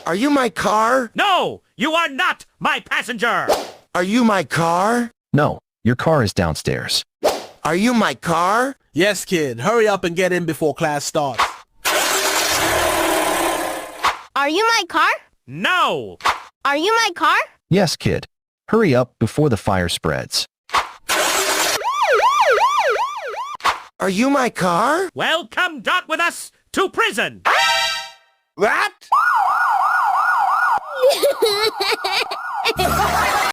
Are you my car? No, you are not my passenger. Are you my car? No, your car is downstairs. Are you my car? Yes, kid. Hurry up and get in before class starts. Are you my car? No. Are you my car? Yes, kid. Hurry up before the fire spreads. Are you my car? Well, come dot with us to prison. What?